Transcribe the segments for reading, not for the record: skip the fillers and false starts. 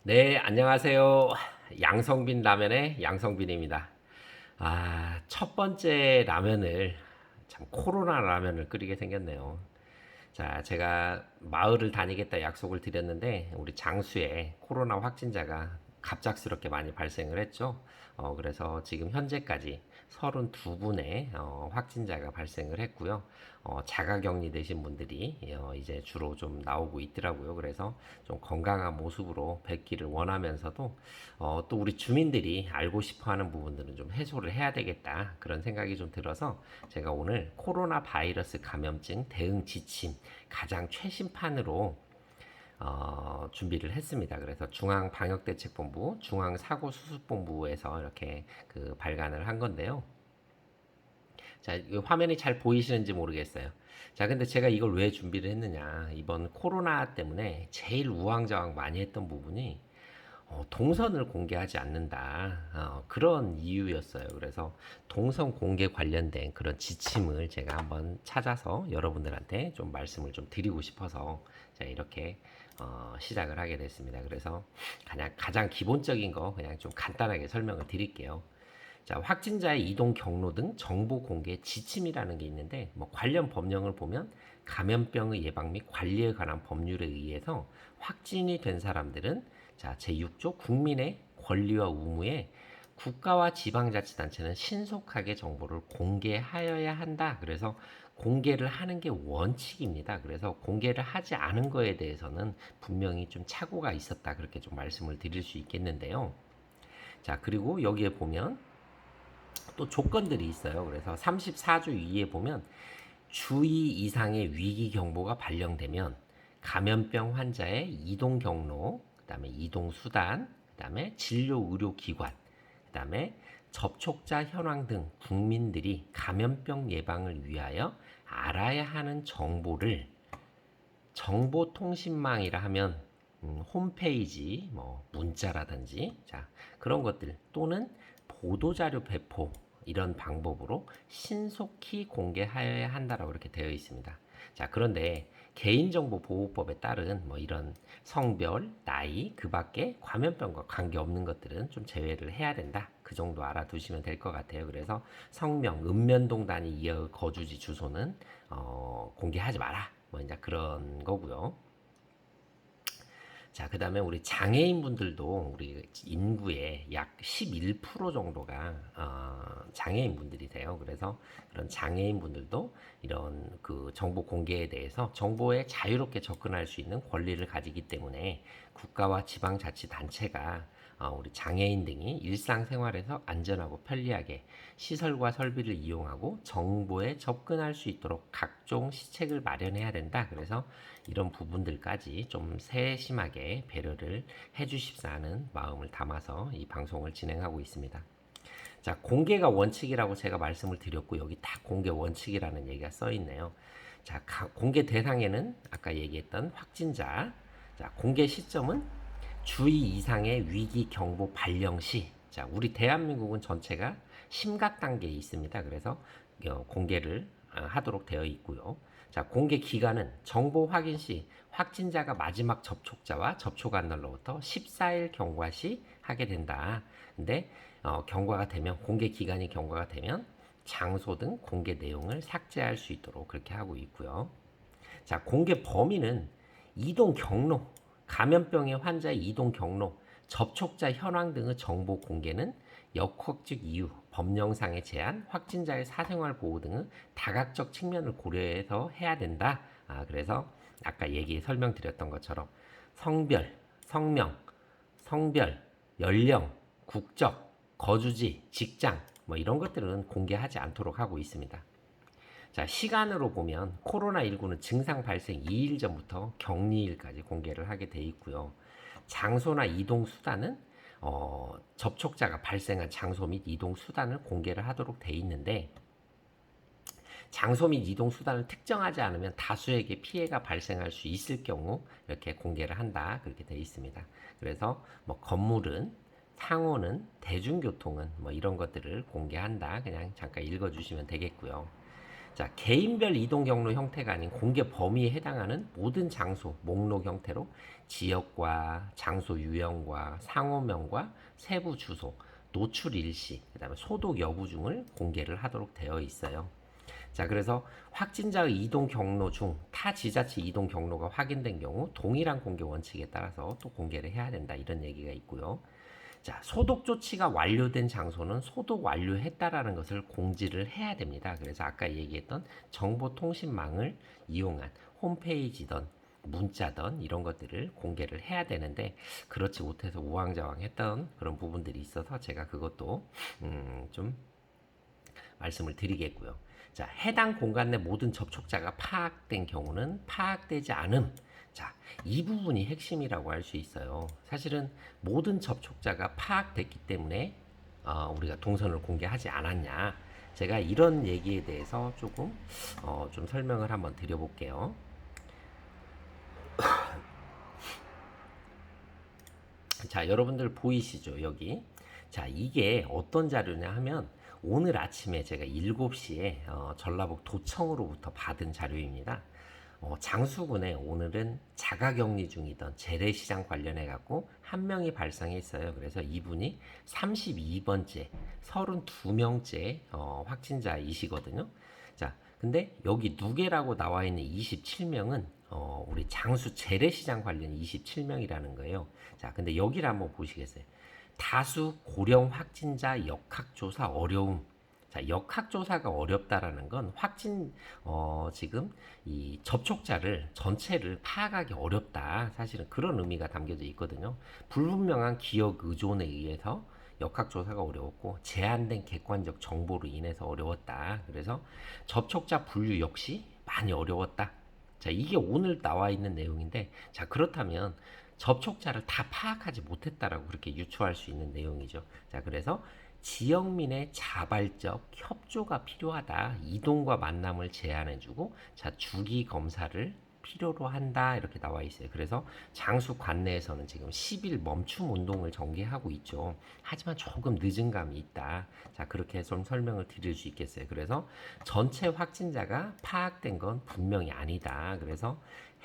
네, 안녕하세요. 양성빈 라면의 양성빈입니다. 첫 번째 라면을, 참 코로나 라면을 끓이게 생겼네요. 자, 제가 마을을 다니겠다 약속을 드렸는데, 우리 장수에 코로나 확진자가 갑작스럽게 많이 발생을 했죠. 그래서 지금 현재까지 32분의 확진자가 발생을 했고요. 자가격리 되신 분들이 이제 주로 좀 나오고 있더라고요. 그래서 좀 건강한 모습으로 뵙기를 원하면서도 또 우리 주민들이 알고 싶어 하는 부분들은 좀 해소를 해야 되겠다. 그런 생각이 좀 들어서 제가 오늘 코로나 바이러스 감염증 대응 지침 가장 최신판으로 준비를 했습니다. 그래서 중앙방역대책본부, 중앙사고수습본부에서 이렇게 그 발간을 한 건데요. 자, 이 화면이 잘 보이시는지 모르겠어요. 자, 근데 제가 이걸 왜 준비를 했느냐. 이번 코로나 때문에 제일 우왕좌왕 많이 했던 부분이 동선을 공개하지 않는다. 그런 이유였어요. 그래서 동선 공개 관련된 그런 지침을 제가 한번 찾아서 여러분들한테 좀 말씀을 좀 드리고 싶어서 제가 이렇게 시작을 하게 됐습니다. 그래서 가장 기본적인 거 그냥 좀 간단하게 설명을 드릴게요. 자, 확진자의 이동 경로 등 정보 공개 지침이라는 게 있는데 관련 법령을 보면 감염병의 예방 및 관리에 관한 법률에 의해서 확진이 된 사람들은 자, 제6조 국민의 권리와 의무에 국가와 지방자치단체는 신속하게 정보를 공개하여야 한다. 그래서 공개를 하는 게 원칙입니다. 그래서 공개를 하지 않은 거에 대해서는 분명히 좀 착오가 있었다. 그렇게 좀 말씀을 드릴 수 있겠는데요. 자, 그리고 여기에 보면 또 조건들이 있어요. 그래서 34조 2에 보면 주2 이상의 위기 경보가 발령되면 감염병 환자의 이동 경로, 그다음에 이동 수단, 그다음에 진료 의료 기관, 그다음에 접촉자 현황 등 국민들이 감염병 예방을 위하여 알아야 하는 정보를 정보통신망이라 하면 홈페이지, 뭐 문자라든지 자 그런 것들 또는 보도자료 배포 이런 방법으로 신속히 공개하여야 한다라고 이렇게 되어 있습니다. 자 그런데 개인정보보호법에 따른 뭐 이런 성별, 나이, 그 밖에 감염병과 관계없는 것들은 좀 제외를 해야 된다. 그 정도 알아두시면 될 것 같아요. 그래서 성명, 읍면동 단위 이하의 거주지 주소는 공개하지 마라. 뭐 이제 그런 거고요. 자, 그 다음에 우리 장애인분들도 우리 인구의 약 11% 정도가 장애인분들이세요. 그래서 그런 장애인분들도 이런 그 정보 공개에 대해서 정보에 자유롭게 접근할 수 있는 권리를 가지기 때문에 국가와 지방자치단체가 우리 장애인 등이 일상생활에서 안전하고 편리하게 시설과 설비를 이용하고 정보에 접근할 수 있도록 각종 시책을 마련해야 된다. 그래서 이런 부분들까지 좀 세심하게 배려를 해주십사 하는 마음을 담아서 이 방송을 진행하고 있습니다. 자, 공개가 원칙이라고 제가 말씀을 드렸고 여기 다 공개 원칙이라는 얘기가 써 있네요. 자, 공개 대상에는 아까 얘기했던 확진자, 자, 공개 시점은 주의 이상의 위기 경보 발령 시, 자, 우리 대한민국은 전체가 심각 단계에 있습니다. 그래서 공개를 하도록 되어 있고요. 자, 공개 기간은 정보 확인 시 확진자가 마지막 접촉자와 접촉한 날로부터 14일 경과 시 하게 된다. 근데 경과가 되면 공개 기간이 경과가 되면 장소 등 공개 내용을 삭제할 수 있도록 그렇게 하고 있고요. 자, 공개 범위는 이동 경로, 감염병의 환자의 이동 경로, 접촉자 현황 등의 정보 공개는 역학적 이유, 법령상의 제한, 확진자의 사생활 보호 등의 다각적 측면을 고려해서 해야 된다. 그래서 아까 설명드렸던 것처럼 성별, 성명, 성별, 연령, 국적, 거주지, 직장 뭐 이런 것들은 공개하지 않도록 하고 있습니다. 자, 시간으로 보면 코로나19는 증상 발생 2일 전부터 격리일까지 공개를 하게 돼 있고요. 장소나 이동 수단은 접촉자가 발생한 장소 및 이동 수단을 공개를 하도록 돼 있는데 장소 및 이동 수단을 특정하지 않으면 다수에게 피해가 발생할 수 있을 경우 이렇게 공개를 한다 그렇게 돼 있습니다. 그래서 뭐 건물은 상호는 대중교통은 뭐 이런 것들을 공개한다. 그냥 잠깐 읽어주시면 되겠고요. 자, 개인별 이동 경로 형태가 아닌 공개 범위에 해당하는 모든 장소, 목록 형태로 지역과 장소 유형과 상호명과 세부 주소, 노출 일시, 그다음에 소독 여부 등을 공개를 하도록 되어 있어요. 자, 그래서 확진자의 이동 경로 중 타 지자체 이동 경로가 확인된 경우 동일한 공개 원칙에 따라서 또 공개를 해야 된다, 이런 얘기가 있고요. 자, 소독 조치가 완료된 장소는 소독 완료했다라는 것을 공지를 해야 됩니다. 그래서 아까 얘기했던 정보통신망을 이용한 홈페이지든 문자든 이런 것들을 공개를 해야 되는데, 그렇지 못해서 우왕좌왕했던 그런 부분들이 있어서 제가 그것도 좀 말씀을 드리겠고요. 자, 해당 공간 내 모든 접촉자가 파악된 경우는 파악되지 않음. 자, 이 부분이 핵심이라고 할 수 있어요. 사실은 모든 접촉자가 파악됐기 때문에 우리가 동선을 공개하지 않았냐. 제가 이런 얘기에 대해서 조금 좀 설명을 한번 드려볼게요. 자, 여러분들 보이시죠? 여기. 자, 이게 어떤 자료냐 하면 오늘 아침에 제가 7시에 전라북 도청으로부터 받은 자료입니다. 장수군에 오늘은 자가격리 중이던 재래시장 관련해 갖고 한 명이 발생했어요. 그래서 이분이 32번째, 32명째 확진자이시거든요. 자, 근데 여기 누계라고 나와 있는 27명은 우리 장수 재래시장 관련 27명이라는 거예요. 자, 근데 여기를 한번 보시겠어요? 다수 고령 확진자 역학조사 어려움. 자, 역학조사가 어렵다라는 건 지금 이 접촉자를 전체를 파악하기 어렵다. 사실은 그런 의미가 담겨져 있거든요. 불분명한 기억 의존에 의해서 역학조사가 어려웠고 제한된 객관적 정보로 인해서 어려웠다. 그래서 접촉자 분류 역시 많이 어려웠다. 자, 이게 오늘 나와 있는 내용인데, 자, 그렇다면 접촉자를 다 파악하지 못했다라고 그렇게 유추할 수 있는 내용이죠. 자, 그래서 지역민의 자발적 협조가 필요하다. 이동과 만남을 제한해주고, 자, 주기 검사를 필요로 한다, 이렇게 나와 있어요. 그래서 장수 관내에서는 지금 10일 멈춤 운동을 전개하고 있죠. 하지만 조금 늦은 감이 있다. 자, 그렇게 좀 설명을 드릴 수 있겠어요. 그래서 전체 확진자가 파악된 건 분명히 아니다. 그래서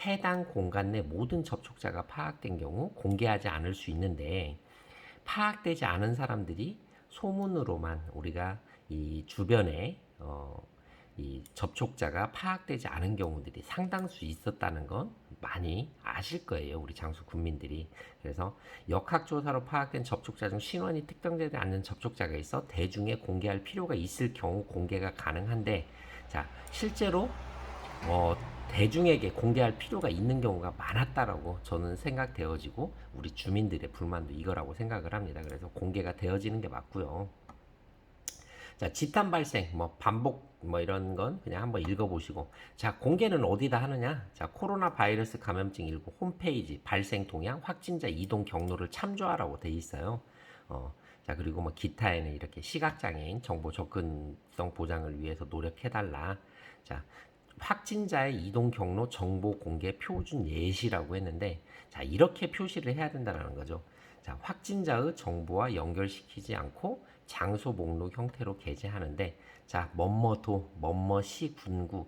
해당 공간 내 모든 접촉자가 파악된 경우 공개하지 않을 수 있는데, 파악되지 않은 사람들이 소문으로만 우리가 이 주변에 이 접촉자가 파악되지 않은 경우들이 상당수 있었다는 건 많이 아실 거예요, 우리 장수 군민들이. 그래서 역학조사로 파악된 접촉자 중 신원이 특정되지 않는 접촉자가 있어 대중에 공개할 필요가 있을 경우 공개가 가능한데, 자, 실제로 대중에게 공개할 필요가 있는 경우가 많았다라고 저는 생각되어지고, 우리 주민들의 불만도 이거라고 생각을 합니다. 그래서 공개가 되어지는 게 맞고요. 자, 집단 발생, 뭐 반복, 뭐 이런 건 그냥 한번 읽어보시고. 자, 공개는 어디다 하느냐? 자, 코로나 바이러스 감염증 19 홈페이지 발생 동향 확진자 이동 경로를 참조하라고 돼 있어요. 자, 그리고 뭐 기타에는 이렇게 시각장애인 정보 접근성 보장을 위해서 노력해달라. 자, 확진자의 이동 경로 정보 공개 표준 예시라고 했는데, 자, 이렇게 표시를 해야 된다는 거죠. 자, 확진자의 정보와 연결시키지 않고 장소 목록 형태로 게재하는데, 자, 뭐뭐도, 뭐뭐시 군구,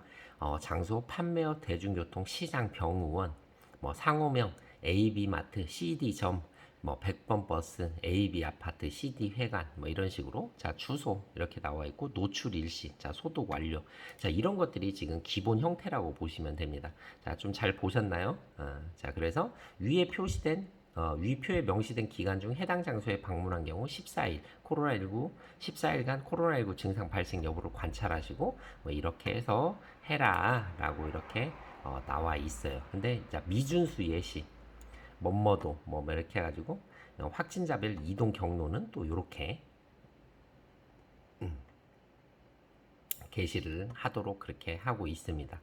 장소 판매업 대중교통 시장 병의원, 뭐 상호명 AB마트 CD점, 뭐 100번 버스, AB 아파트, CD 회관, 뭐 이런 식으로. 자, 주소 이렇게 나와 있고, 노출 일시, 자, 소독 완료. 자, 이런 것들이 지금 기본 형태라고 보시면 됩니다. 자, 좀 잘 보셨나요? 자, 그래서 위에 표시된 위표에 명시된 기간 중 해당 장소에 방문한 경우 14일 코로나19 14일간 코로나19 증상 발생 여부를 관찰하시고, 뭐 이렇게 해서 해라라고 이렇게 나와 있어요. 근데 자, 미준수 예시 뭐뭐도 뭐 이렇게 해가지고 확진자별 이동 경로는 또 이렇게 게시를 하도록 그렇게 하고 있습니다.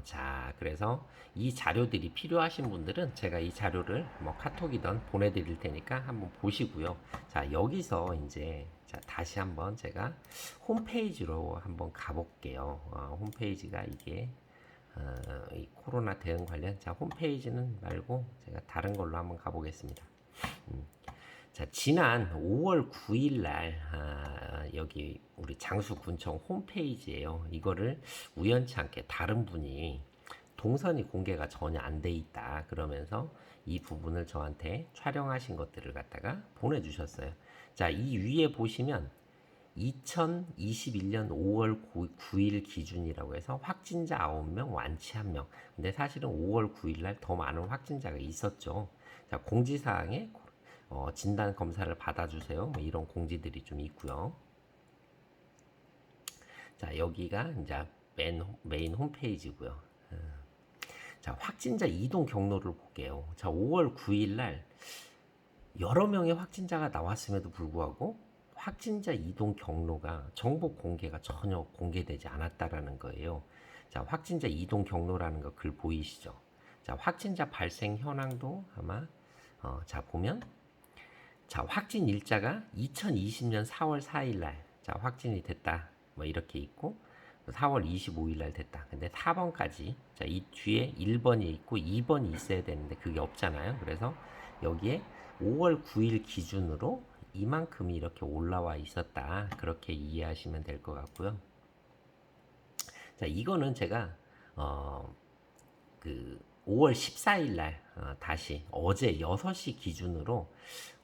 자, 그래서 이 자료들이 필요하신 분들은 제가 이 자료를 뭐 카톡이든 보내드릴 테니까 한번 보시고요. 자, 여기서 이제 자, 다시 한번 제가 홈페이지로 한번 가볼게요. 홈페이지가 이게 이 코로나 대응 관련, 자, 홈페이지는 말고 제가 다른 걸로 한번 가보겠습니다. 자, 지난 5월 9일 날 여기 우리 장수군청 홈페이지에요. 이거를 우연치 않게 다른 분이 동선이 공개가 전혀 안 돼 있다 그러면서 이 부분을 저한테 촬영하신 것들을 갖다가 보내주셨어요. 자, 이 위에 보시면 2021년 5월 9일 기준이라고 해서 확진자 9명, 완치 1명. 근데 사실은 5월 9일 날 더 많은 확진자가 있었죠. 자, 공지사항에 진단 검사를 받아주세요. 뭐 이런 공지들이 좀 있고요. 자, 여기가 이제 메인 홈페이지고요. 자, 확진자 이동 경로를 볼게요. 자, 5월 9일 날 여러 명의 확진자가 나왔음에도 불구하고 확진자 이동 경로가 정보 공개가 전혀 공개되지 않았다라는 거예요. 자, 확진자 이동 경로라는 거 글 보이시죠? 자, 확진자 발생 현황도 아마 자, 보면 자, 확진 일자가 2020년 4월 4일 날 자, 확진이 됐다. 뭐 이렇게 있고 4월 25일 날 됐다. 근데 4번까지 자, 이 뒤에 1번이 있고 2번이 있어야 되는데 그게 없잖아요. 그래서 여기에 5월 9일 기준으로 이만큼이 이렇게 올라와 있었다. 그렇게 이해하시면 될 것 같고요. 자, 이거는 제가 그 5월 14일 날 다시 어제 6시 기준으로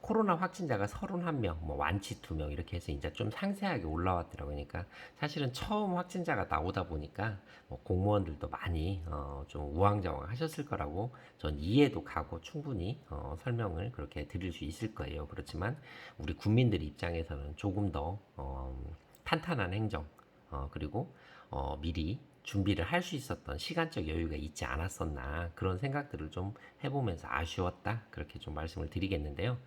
코로나 확진자가 31명, 뭐 완치 2명 이렇게 해서 이제 좀 상세하게 올라왔더라고요. 그러니까 사실은 처음 확진자가 나오다 보니까 뭐 공무원들도 많이 좀 우왕좌왕 하셨을 거라고 전 이해도 가고 충분히 설명을 그렇게 드릴 수 있을 거예요. 그렇지만 우리 국민들 입장에서는 조금 더 탄탄한 행정 그리고 미리 준비를 할 수 있었던 시간적 여유가 있지 않았었나 그런 생각들을 좀 해보면서 아쉬웠다 그렇게 좀 말씀을 드리겠는데요.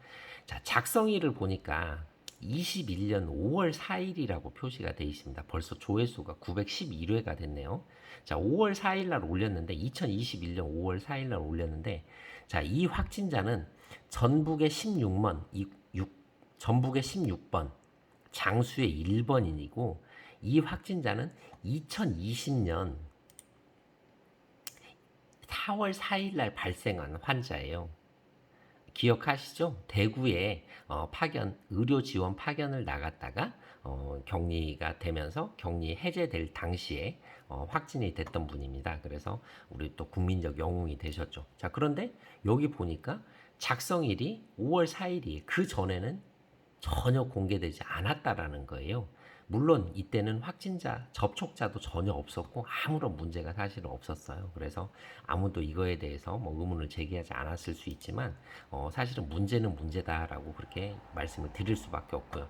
자, 작성일을 보니까 21년 5월 4일이라고 표시가 되어 있습니다. 벌써 조회수가 911회가 됐네요. 자, 5월 4일 날 올렸는데 2021년 5월 4일 날 올렸는데 자, 이 확진자는 전북의 16번, 전북의 16번, 장수의 1번인이고 이 확진자는 2020년 4월 4일 날 발생한 환자예요. 기억하시죠? 대구에 파견 의료 지원 파견을 나갔다가 격리가 되면서 격리 해제될 당시에 확진이 됐던 분입니다. 그래서 우리 또 국민적 영웅이 되셨죠. 자, 그런데 여기 보니까 작성일이 5월 4일이에요. 그 전에는 전혀 공개되지 않았다라는 거예요. 물론 이때는 확진자, 접촉자도 전혀 없었고 아무런 문제가 사실은 없었어요. 그래서 아무도 이거에 대해서 뭐 의문을 제기하지 않았을 수 있지만 사실은 문제는 문제다라고 그렇게 말씀을 드릴 수밖에 없고요.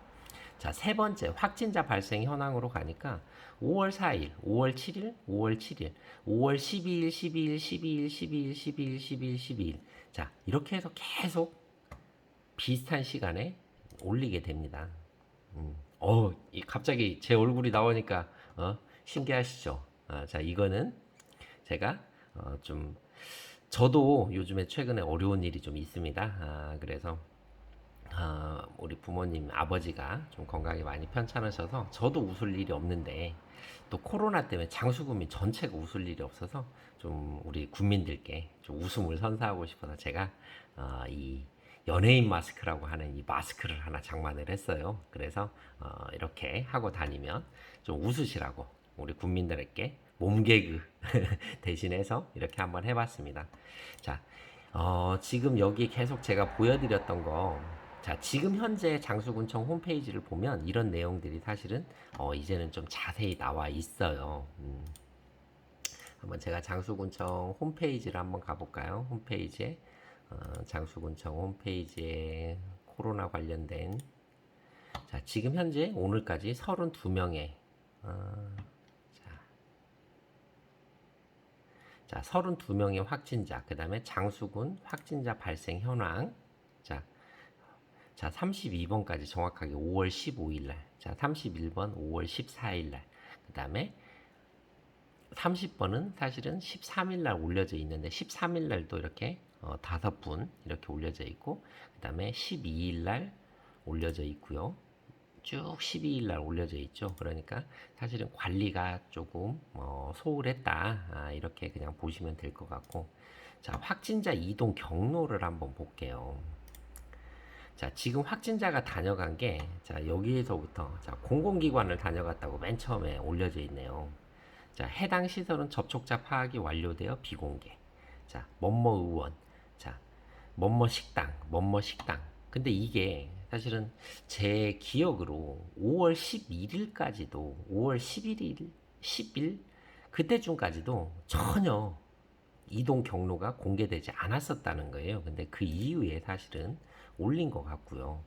자, 세 번째 확진자 발생 현황으로 가니까 5월 4일, 5월 7일, 5월 7일, 5월 12일, 12일, 12일, 12일, 12일, 12일, 12일. 자, 이렇게 해서 계속 비슷한 시간에 올리게 됩니다. 갑자기 제 얼굴이 나오니까 신기하시죠? 자, 이거는 제가 좀 저도 요즘에 최근에 어려운 일이 좀 있습니다. 그래서 우리 부모님 아버지가 좀 건강이 많이 편찮으셔서 저도 웃을 일이 없는데 또 코로나 때문에 장수구민 전체가 웃을 일이 없어서 좀 우리 국민들께 좀 웃음을 선사하고 싶어서 제가 이 연예인 마스크라고 하는 이 마스크를 하나 장만을 했어요. 그래서 이렇게 하고 다니면 좀 웃으시라고 우리 국민들에게 몸개그 대신해서 이렇게 한번 해봤습니다. 자, 지금 여기 계속 제가 보여드렸던 거, 자, 지금 현재 장수군청 홈페이지를 보면 이런 내용들이 사실은 이제는 좀 자세히 나와 있어요. 한번 제가 장수군청 홈페이지를 한번 가볼까요? 홈페이지에 장수군청 홈페이지에 코로나 관련된 자, 지금 현재 오늘까지 32명의 자, 32명의 확진자, 그 다음에 장수군 확진자 발생 현황, 자, 32번까지 정확하게 5월 15일 날, 자, 31번 5월 14일 날, 그 다음에 30번은 사실은 13일 날 올려져 있는데 13일 날도 이렇게 5분 이렇게 올려져 있고 그 다음에 12일 날 올려져 있고요. 쭉 12일 날 올려져 있죠. 그러니까 사실은 관리가 조금 소홀했다. 이렇게 그냥 보시면 될 것 같고 자, 확진자 이동 경로를 한번 볼게요. 자, 지금 확진자가 다녀간 게, 자, 여기에서부터, 자, 공공기관을 다녀갔다고 맨 처음에 올려져 있네요. 자, 해당 시설은 접촉자 파악이 완료되어 비공개. 자, 뭐뭐 의원. 자, 뭐뭐 식당, 뭐뭐 식당. 근데 이게 사실은 제 기억으로 5월 11일까지도, 5월 11일, 10일, 그때쯤까지도 전혀 이동 경로가 공개되지 않았었다는 거예요. 근데 그 이후에 사실은 올린 것 같고요.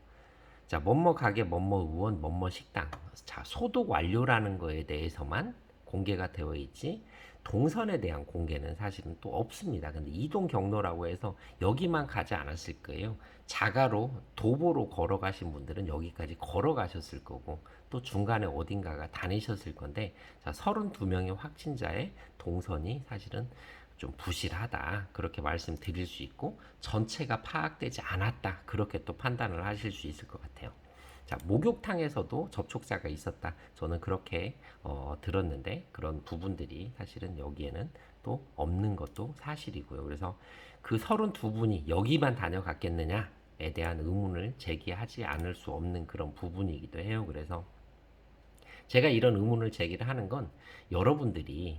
자, 뭐뭐 가게, 뭐뭐 의원, 뭐뭐 식당. 자, 소독 완료라는 거에 대해서만 공개가 되어 있지, 동선에 대한 공개는 사실은 또 없습니다. 근데 이동 경로라고 해서 여기만 가지 않았을 거예요. 자가로, 도보로 걸어가신 분들은 여기까지 걸어가셨을 거고, 또 중간에 어딘가가 다니셨을 건데, 자, 32명의 확진자의 동선이 사실은 좀 부실하다, 그렇게 말씀드릴 수 있고, 전체가 파악되지 않았다, 그렇게 또 판단을 하실 수 있을 것 같아요. 자, 목욕탕에서도 접촉자가 있었다, 저는 그렇게 들었는데, 그런 부분들이 사실은 여기에는 또 없는 것도 사실이고요. 그래서 그 32분이 여기만 다녀갔겠느냐에 대한 의문을 제기하지 않을 수 없는 그런 부분이기도 해요. 그래서 제가 이런 의문을 제기를 하는 건, 여러분들이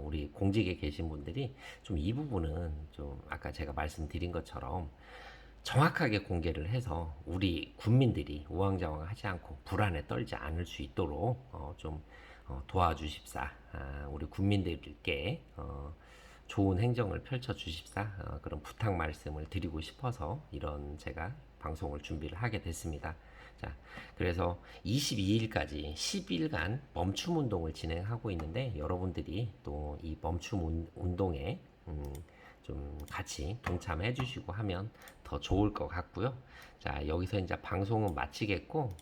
우리 공직에 계신 분들이 좀 이 부분은 좀 아까 제가 말씀드린 것처럼 정확하게 공개를 해서 우리 국민들이 우왕좌왕하지 않고 불안에 떨지 않을 수 있도록 좀 도와주십사. 우리 국민들께 좋은 행정을 펼쳐 주십사. 그런 부탁 말씀을 드리고 싶어서 이런 제가 방송을 준비를 하게 됐습니다. 자, 그래서 22일까지 10일간 멈춤 운동을 진행하고 있는데, 여러분들이 또 이 멈춤 운동에 좀 같이 동참해 주시고 하면 더 좋을 것 같고요. 자, 여기서 이제 방송은 마치겠고,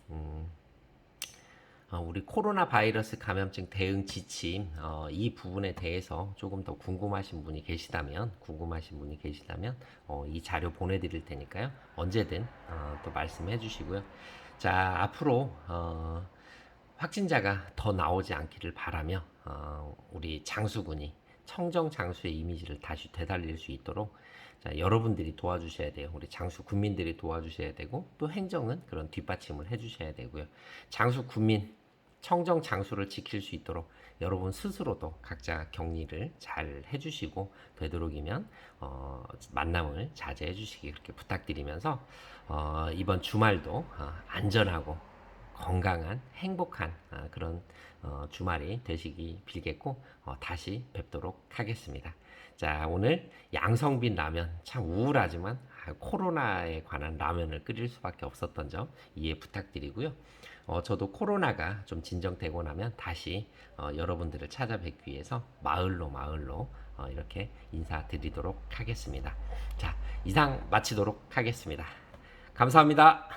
우리 코로나 바이러스 감염증 대응 지침, 이 부분에 대해서 조금 더 궁금하신 분이 계시다면 이 자료 보내드릴 테니까요. 언제든 또 말씀해 주시고요. 자, 앞으로 확진자가 더 나오지 않기를 바라며, 우리 장수군이 청정 장수의 이미지를 다시 되살릴 수 있도록, 자, 여러분들이 도와주셔야 돼요. 우리 장수 군민들이 도와주셔야 되고, 또 행정은 그런 뒷받침을 해주셔야 되고요. 장수 군민, 청정 장수를 지킬 수 있도록 여러분 스스로도 각자 격리를 잘 해주시고, 되도록이면 만남을 자제해 주시기 그렇게 부탁드리면서, 이번 주말도 안전하고 건강한 행복한 그런 주말이 되시기 빌겠고, 다시 뵙도록 하겠습니다. 자, 오늘 양성빈 라면, 참 우울하지만 코로나에 관한 라면을 끓일 수밖에 없었던 점 이해 부탁드리고요. 저도 코로나가 좀 진정되고 나면 다시 여러분들을 찾아뵙기 위해서 마을로 이렇게 인사드리도록 하겠습니다. 자, 이상 마치도록 하겠습니다. 감사합니다.